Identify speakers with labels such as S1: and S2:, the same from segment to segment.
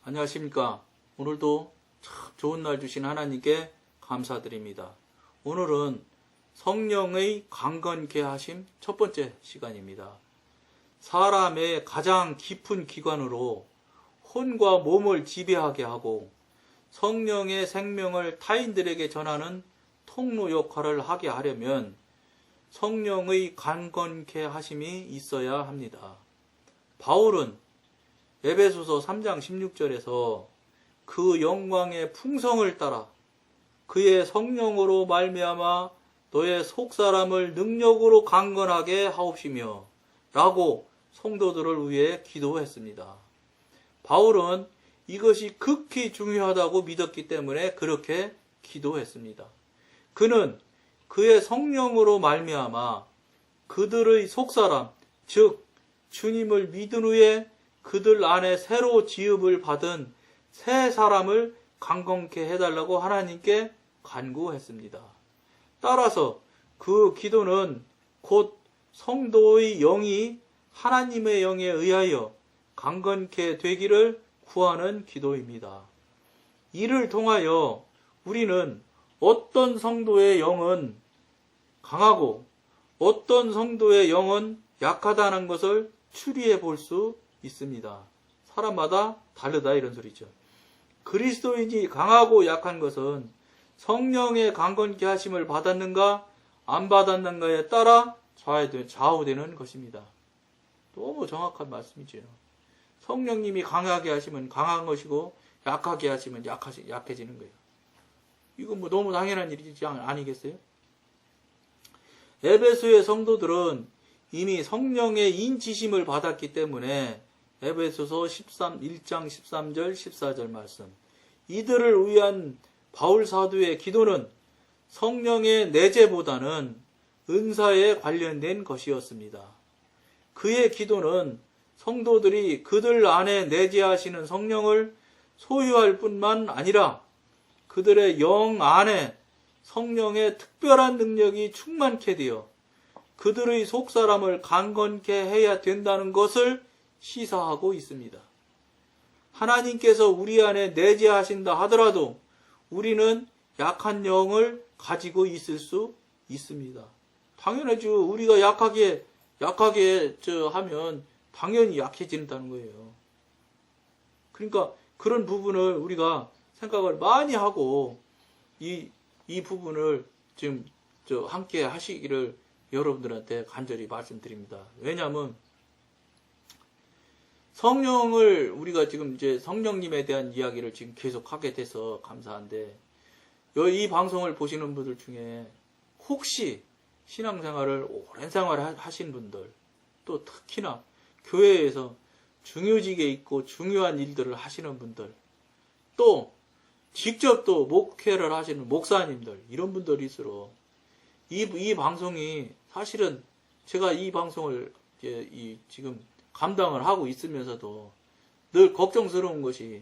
S1: 안녕하십니까. 오늘도 참 좋은 날 주신 하나님께 감사드립니다. 오늘은 성령의 강건케 하심 첫 번째 시간입니다. 사람의 가장 깊은 기관으로 혼과 몸을 지배하게 하고 성령의 생명을 타인들에게 전하는 통로 역할을 하게 하려면 성령의 강건케 하심이 있어야 합니다. 바울은 에베소서 3장 16절에서 그 영광의 풍성을 따라 그의 성령으로 말미암아 너의 속사람을 능력으로 강건하게 하옵시며 라고 성도들을 위해 기도했습니다. 바울은 이것이 극히 중요하다고 믿었기 때문에 그렇게 기도했습니다. 그는 그의 성령으로 말미암아 그들의 속사람, 즉 주님을 믿은 후에 그들 안에 새로 지음을 받은 새 사람을 강건케 해달라고 하나님께 간구했습니다. 따라서 그 기도는 곧 성도의 영이 하나님의 영에 의하여 강건케 되기를 구하는 기도입니다. 이를 통하여 우리는 어떤 성도의 영은 강하고 어떤 성도의 영은 약하다는 것을 추리해 볼 수 있습니다. 사람마다 다르다 이런 소리죠. 그리스도인이 강하고 약한 것은 성령의 강건케 하심을 받았는가 안 받았는가에 따라 좌우되는 것입니다. 너무 정확한 말씀이죠. 성령님이 강하게 하시면 강한 것이고 약하게 하시면 약해지는 거예요. 이건 뭐 너무 당연한 일이지 아니겠어요? 에베소의 성도들은 이미 성령의 인치심을 받았기 때문에 에베소서 1장 13절 14절 말씀, 이들을 위한 바울 사도의 기도는 성령의 내재보다는 은사에 관련된 것이었습니다. 그의 기도는 성도들이 그들 안에 내재하시는 성령을 소유할 뿐만 아니라 그들의 영 안에 성령의 특별한 능력이 충만케 되어 그들의 속사람을 강건케 해야 된다는 것을 시사하고 있습니다. 하나님께서 우리 안에 내재하신다 하더라도 우리는 약한 영을 가지고 있을 수 있습니다. 당연하죠. 우리가 약하게 하면 당연히 약해진다는 거예요. 그러니까 그런 부분을 우리가 생각을 많이 하고 이 부분을 지금 함께 하시기를 여러분들한테 간절히 말씀드립니다. 왜냐하면 성령을 우리가 지금 이제 성령님에 대한 이야기를 지금 계속 하게 돼서 감사한데 이 방송을 보시는 분들 중에 혹시 신앙생활을 오랜 생활을 하신 분들 또 특히나 교회에서 중요직에 있고 중요한 일들을 하시는 분들 또 직접 또 목회를 하시는 목사님들 이런 분들일수록 이 방송이 사실은 제가 이 방송을 지금 감당을 하고 있으면서도 늘 걱정스러운 것이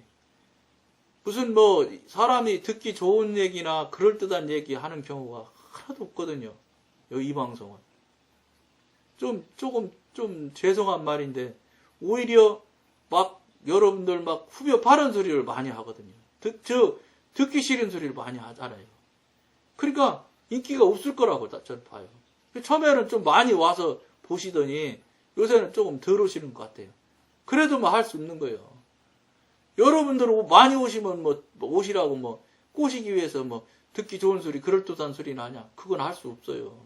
S1: 무슨 뭐 사람이 듣기 좋은 얘기나 그럴듯한 얘기 하는 경우가 하나도 없거든요. 이 방송은. 조금 죄송한 말인데 오히려 막 여러분들 막 후벼 파는 소리를 많이 하거든요. 듣기 싫은 소리를 많이 하잖아요. 그러니까 인기가 없을 거라고 저는 봐요. 처음에는 좀 많이 와서 보시더니 요새는 조금 덜 오시는 것 같아요. 그래도 뭐 할 수 없는 거예요. 여러분들 많이 오시면 뭐 오시라고 뭐 꼬시기 위해서 뭐 듣기 좋은 소리, 그럴듯한 소리는 하냐? 그건 할 수 없어요.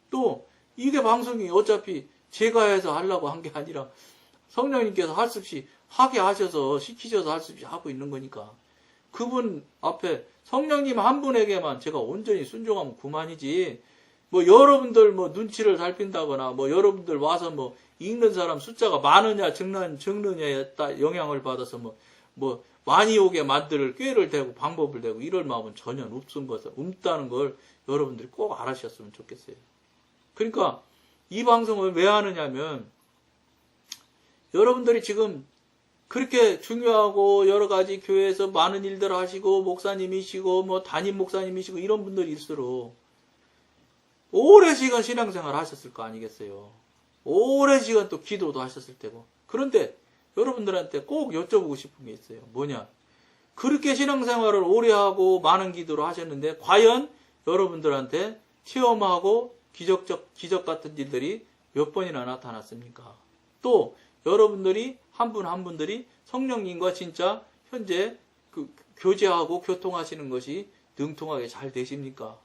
S1: 또 이게 방송이 어차피 제가 해서 하려고 한 게 아니라 성령님께서 할 수 없이 하게 하셔서 시키셔서 할 수 없이 하고 있는 거니까 그분 앞에 성령님 한 분에게만 제가 온전히 순종하면 그만이지 뭐 여러분들 뭐 눈치를 살핀다거나 뭐 여러분들 와서 뭐 읽는 사람 숫자가 많으냐 적느냐에 따라 영향을 받아서 뭐 많이 오게 만들 꾀를 대고 방법을 대고 이럴 마음은 전혀 없다는 걸 여러분들이 꼭 알아주셨으면 좋겠어요. 그러니까 이 방송을 왜 하느냐면 여러분들이 지금 그렇게 중요하고 여러 가지 교회에서 많은 일들을 하시고 목사님이시고 뭐 담임 목사님이시고 이런 분들일수록 오랜 시간 신앙생활 하셨을 거 아니겠어요. 오랜 시간 또 기도도 하셨을 테고. 그런데 여러분들한테 꼭 여쭤보고 싶은 게 있어요. 뭐냐? 그렇게 신앙생활을 오래 하고 많은 기도를 하셨는데 과연 여러분들한테 체험하고 기적 같은 일들이 몇 번이나 나타났습니까? 또 여러분들이 한 분 한 분들이 성령님과 진짜 현재 교제하고 교통하시는 것이 능통하게 잘 되십니까?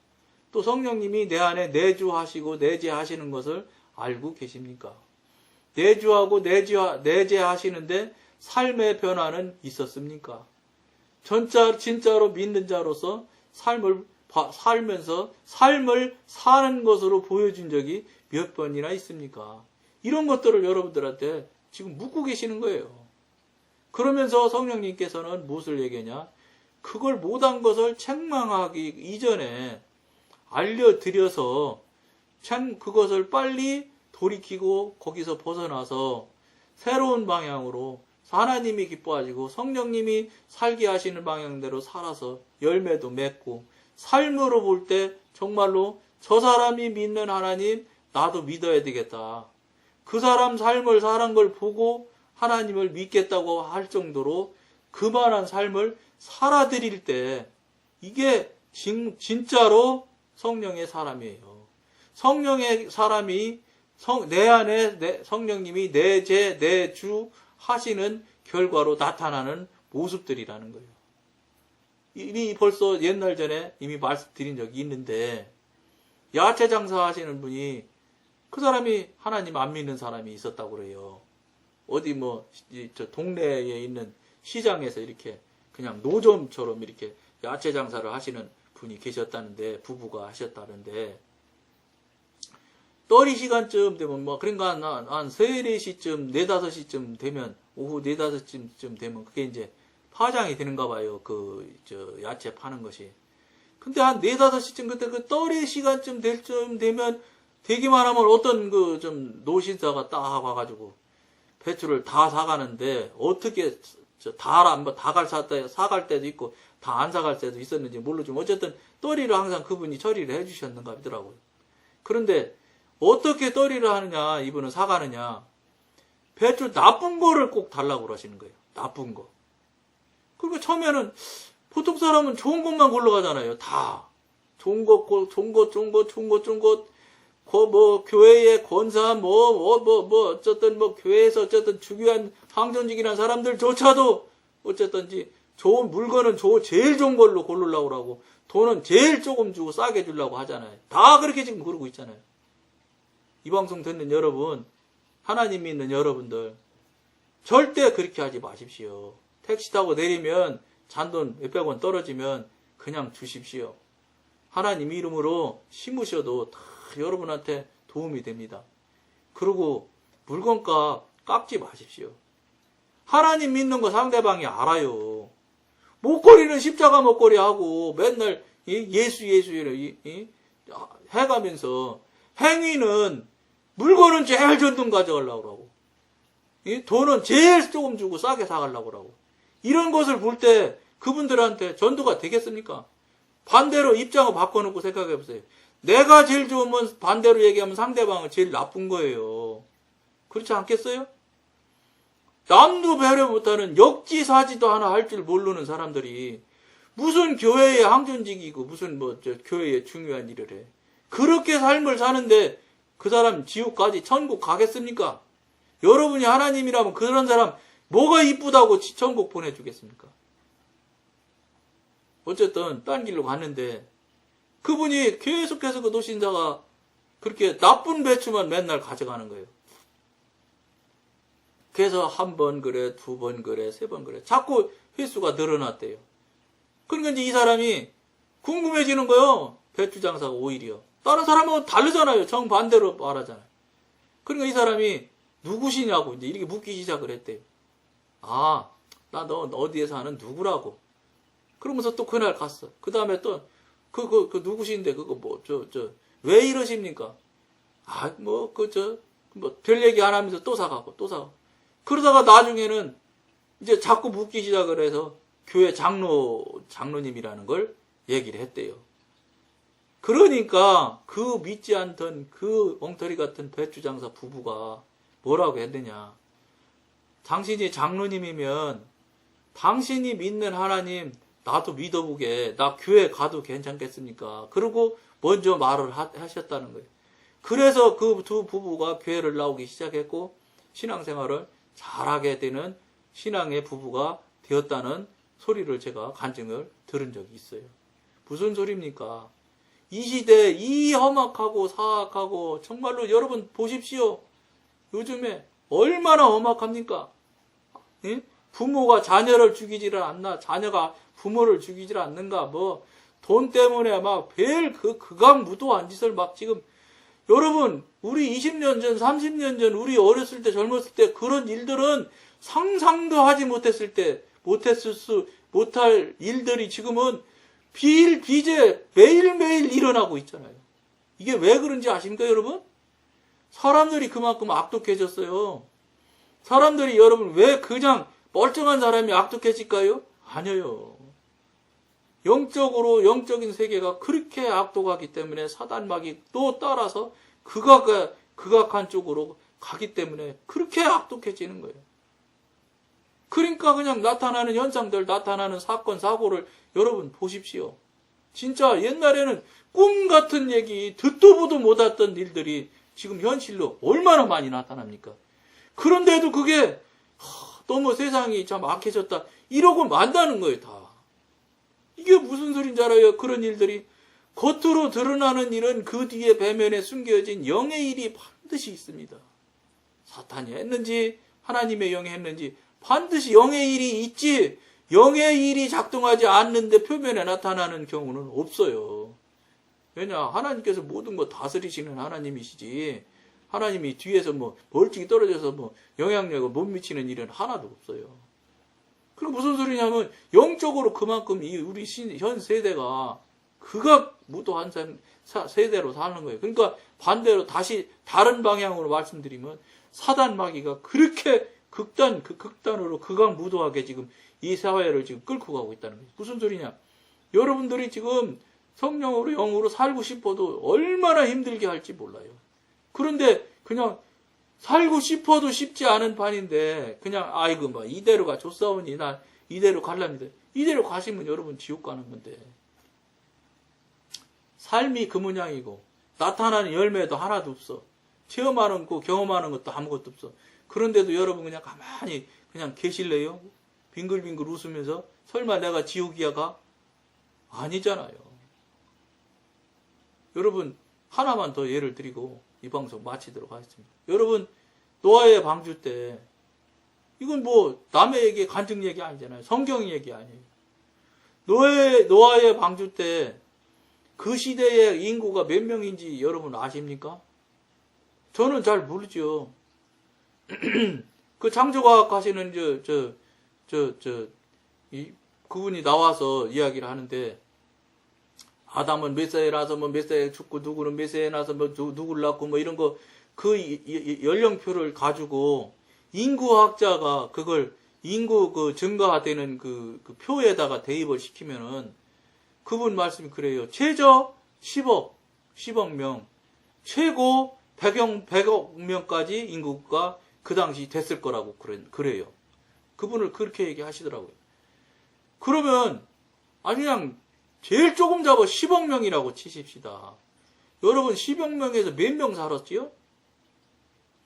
S1: 또 성령님이 내 안에 내주하시고 내재하시는 것을 알고 계십니까? 내주하고 내재하시는데 삶의 변화는 있었습니까? 진짜로 믿는 자로서 삶을 살면서 삶을 사는 것으로 보여준 적이 몇 번이나 있습니까? 이런 것들을 여러분들한테 지금 묻고 계시는 거예요. 그러면서 성령님께서는 무엇을 얘기하냐? 그걸 못한 것을 책망하기 이전에 알려드려서 그것을 빨리 돌이키고 거기서 벗어나서 새로운 방향으로 하나님이 기뻐하시고 성령님이 살게 하시는 방향대로 살아서 열매도 맺고 삶으로 볼 때 정말로 저 사람이 믿는 하나님 나도 믿어야 되겠다. 그 사람 삶을 사는 걸 보고 하나님을 믿겠다고 할 정도로 그만한 삶을 살아드릴 때 이게 진짜로 성령의 사람이에요. 성령의 사람이 내 안에 성령님이 내주 하시는 결과로 나타나는 모습들이라는 거예요. 이미 벌써 옛날 전에 이미 말씀드린 적이 있는데 야채 장사 하시는 분이 그 사람이 하나님 안 믿는 사람이 있었다고 그래요. 어디 저 동네에 있는 시장에서 이렇게 그냥 노점처럼 이렇게 야채 장사를 하시는 분이 계셨다는데 부부가 하셨다는데 떨이 시간쯤 되면 그러니까 한 3, 4시쯤 4, 5시쯤 되면 오후 4, 5시쯤 되면 그게 이제 파장이 되는가 봐요. 야채 파는 것이. 근데 한 4, 5시쯤 그때 그 떨의 시간쯤 될 쯤 되면 되기만 하면 어떤 좀 노신사가 딱 와가지고 배추를 다 사가는데 어떻게 사갈 때도 있고 다 안 사갈 때도 있었는지 모르지만 어쨌든 떨이를 항상 그분이 처리를 해주셨는가 하더라고요. 그런데 어떻게 떨이를 하느냐 이분은 사가느냐 배추 나쁜 거를 꼭 달라고 그러시는 거예요. 나쁜 거. 그러니까 처음에는 보통 사람은 좋은 것만 골라가잖아요. 다 좋은 것, 교회의 권사, 어쨌든 교회에서 어쨌든 중요한 항전직이라는 사람들조차도 어쨌든지 좋은 물건은 제일 좋은 걸로 고르려고 하고 돈은 제일 조금 주고 싸게 주려고 하잖아요. 다 그렇게 지금 그러고 있잖아요. 이 방송 듣는 여러분, 하나님 믿는 여러분들, 절대 그렇게 하지 마십시오. 택시 타고 내리면 잔돈 몇백 원 떨어지면 그냥 주십시오. 하나님 이름으로 심으셔도 다 여러분한테 도움이 됩니다. 그리고 물건값 깎지 마십시오. 하나님 믿는 거 상대방이 알아요. 목걸이는 십자가 목걸이 하고 맨날 예수 해가면서 행위는 물건은 제일 전등 가져가려고 하고 돈은 제일 조금 주고 싸게 사가려고 하고 이런 것을 볼 때 그분들한테 전도가 되겠습니까? 반대로 입장을 바꿔놓고 생각해보세요. 내가 제일 좋으면 반대로 얘기하면 상대방은 제일 나쁜 거예요. 그렇지 않겠어요? 남도 배려 못하는 역지사지도 하나 할 줄 모르는 사람들이 무슨 교회의 항존직이고 무슨 교회의 중요한 일을 해. 그렇게 삶을 사는데 그 사람 지옥까지 천국 가겠습니까? 여러분이 하나님이라면 그런 사람 뭐가 이쁘다고 천국 보내주겠습니까? 어쨌든 딴 길로 갔는데 그분이 계속해서 그 노신자가 그렇게 나쁜 배추만 맨날 가져가는 거예요. 그래서 한 번 그래, 2번 그래, 3번 그래. 자꾸 횟수가 늘어났대요. 그러니까 이제 이 사람이 궁금해지는 거예요. 배추 장사가 오히려. 다른 사람하고 다르잖아요. 정반대로 말하잖아요. 그러니까 이 사람이 누구시냐고 이제 이렇게 묻기 시작을 했대요. 아, 나 너 어디에 사는 누구라고. 그러면서 또 그날 갔어. 그 다음에 또 그 누구신데 그거 왜 이러십니까? 아, 별 얘기 안 하면서 또 사가고. 그러다가 나중에는 이제 자꾸 묻기 시작을 해서 교회 장로님이라는 걸 얘기를 했대요. 그러니까 그 믿지 않던 그 엉터리 같은 배추장사 부부가 뭐라고 했느냐. 당신이 장로님이면 당신이 믿는 하나님 나도 믿어보게. 나 교회 가도 괜찮겠습니까? 그러고 먼저 말을 하셨다는 거예요. 그래서 그 두 부부가 교회를 나오기 시작했고 신앙생활을 잘하게 되는 신앙의 부부가 되었다는 소리를 제가 간증을 들은 적이 있어요. 무슨 소리입니까? 이 시대에 이 험악하고 사악하고 정말로 여러분 보십시오. 요즘에 얼마나 험악합니까? 예? 부모가 자녀를 죽이지를 않나? 자녀가 부모를 죽이지를 않는가? 뭐 돈 때문에 막 별 극악무도한 짓을 막 지금 여러분 우리 20년 전 30년 전 우리 어렸을 때 젊었을 때 그런 일들은 상상도 하지 못할 일들이 지금은 비일비재 매일매일 일어나고 있잖아요. 이게 왜 그런지 아십니까 여러분? 사람들이 그만큼 악독해졌어요. 사람들이 여러분 왜 그냥 멀쩡한 사람이 악독해질까요? 아니에요. 영적인 세계가 그렇게 악독하기 때문에 사단막이 또 따라서 극악한 쪽으로 가기 때문에 그렇게 악독해지는 거예요. 그러니까 그냥 나타나는 현상들, 나타나는 사건, 사고를 여러분 보십시오. 진짜 옛날에는 꿈 같은 얘기, 듣도 보도 못했던 일들이 지금 현실로 얼마나 많이 나타납니까? 그런데도 그게 너무 세상이 참 악해졌다 이러고 만다는 거예요 다. 이게 무슨 소린지 알아요? 그런 일들이 겉으로 드러나는 일은 그 뒤에 배면에 숨겨진 영의 일이 반드시 있습니다. 사탄이 했는지 하나님의 영이 했는지 반드시 영의 일이 있지 영의 일이 작동하지 않는데 표면에 나타나는 경우는 없어요. 왜냐? 하나님께서 모든 거 다스리시는 하나님이시지 하나님이 뒤에서 뭐 멀찍이 떨어져서 뭐 영향력을 못 미치는 일은 하나도 없어요. 그리고 무슨 소리냐면 영적으로 그만큼 우리 현 세대가 극악무도한 세대로 사는 거예요. 그러니까 반대로 다시 다른 방향으로 말씀드리면 사단 마귀가 그렇게 극단으로 극악무도하게 지금 이 사회를 지금 끌고 가고 있다는 거예요. 무슨 소리냐? 여러분들이 지금 성령으로 영으로 살고 싶어도 얼마나 힘들게 할지 몰라요. 그런데 그냥 살고 싶어도 쉽지 않은 판인데 그냥 아이고 뭐 이대로 가 좋사오니 나 이대로 갈랍니다. 이대로 가시면 여러분 지옥 가는 건데 삶이 그 모양이고 나타나는 열매도 하나도 없어. 체험하는 거 경험하는 것도 아무것도 없어. 그런데도 여러분 그냥 가만히 그냥 계실래요? 빙글빙글 웃으면서 설마 내가 지옥이야 가? 아니잖아요. 여러분 하나만 더 예를 드리고 이 방송 마치도록 하겠습니다. 여러분 노아의 방주 때 이건 뭐 남의 얘기 간증 얘기 아니잖아요. 성경 얘기 아니에요. 노아의 방주 때 그 시대의 인구가 몇 명인지 여러분 아십니까? 저는 잘 모르죠. 그 창조과학 하시는 그분이 나와서 이야기를 하는데 아담은 몇 살에 나서 뭐 몇 살에 죽고 누구는 몇 살에 나서 뭐 누구를 낳고 뭐 이런 거 그 연령표를 가지고 인구학자가 그걸 인구 그 증가되는 그 표에다가 대입을 시키면은 그분 말씀이 그래요. 최저 10억 명, 최고 100억 명까지 인구가 그 당시 됐을 거라고 그래요. 그분을 그렇게 얘기하시더라고요. 그러면 그냥 제일 조금 잡아 10억 명이라고 치십시다. 여러분 10억 명에서 몇 명 살았지요?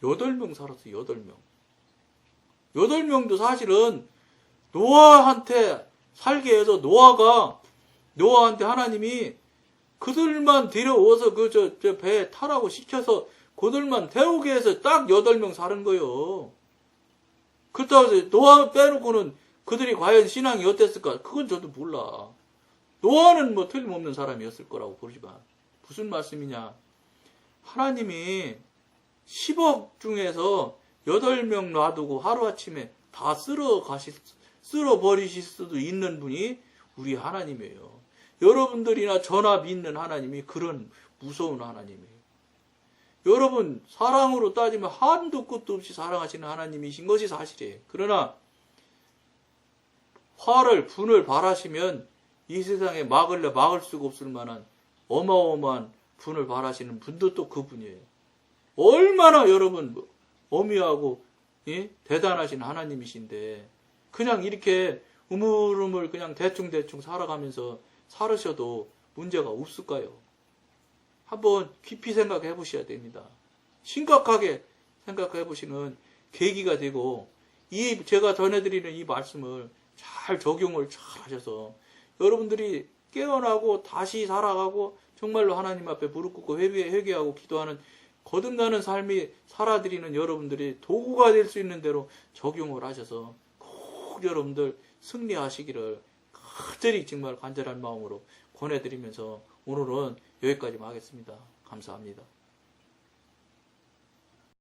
S1: 8명 살았어요. 8명. 8명도 사실은 노아한테 살게 해서 노아한테 하나님이 그들만 데려와서 저 배에 타라고 시켜서 그들만 태우게 해서 딱 8명 사는 거예요. 그렇다고 해서 노아 빼놓고는 그들이 과연 신앙이 어땠을까? 그건 저도 몰라. 노아는 뭐 틀림없는 사람이었을 거라고 보지만 무슨 말씀이냐? 하나님이 10억 중에서 8명 놔두고 하루아침에 다 쓸어버리실 수도 있는 분이 우리 하나님이에요. 여러분들이나 저나 믿는 하나님이 그런 무서운 하나님이에요. 여러분 사랑으로 따지면 한도 끝도 없이 사랑하시는 하나님이신 것이 사실이에요. 그러나 분을 바라시면 이 세상에 막을 수가 없을 만한 어마어마한 분을 바라시는 분도 또 그분이에요. 얼마나 여러분 엄미하고 예? 대단하신 하나님이신데 그냥 이렇게 우물우물 그냥 대충대충 살아가면서 살으셔도 문제가 없을까요? 한번 깊이 생각해 보셔야 됩니다. 심각하게 생각해 보시는 계기가 되고 제가 전해드리는 이 말씀을 잘 적용을 잘 하셔서 여러분들이 깨어나고 다시 살아가고 정말로 하나님 앞에 무릎 꿇고 회개하고 기도하는 거듭나는 삶이 살아드리는 여러분들이 도구가 될 수 있는 대로 적용을 하셔서 꼭 여러분들 승리하시기를 간절히 정말 간절한 마음으로 권해드리면서 오늘은 여기까지 하겠습니다. 감사합니다.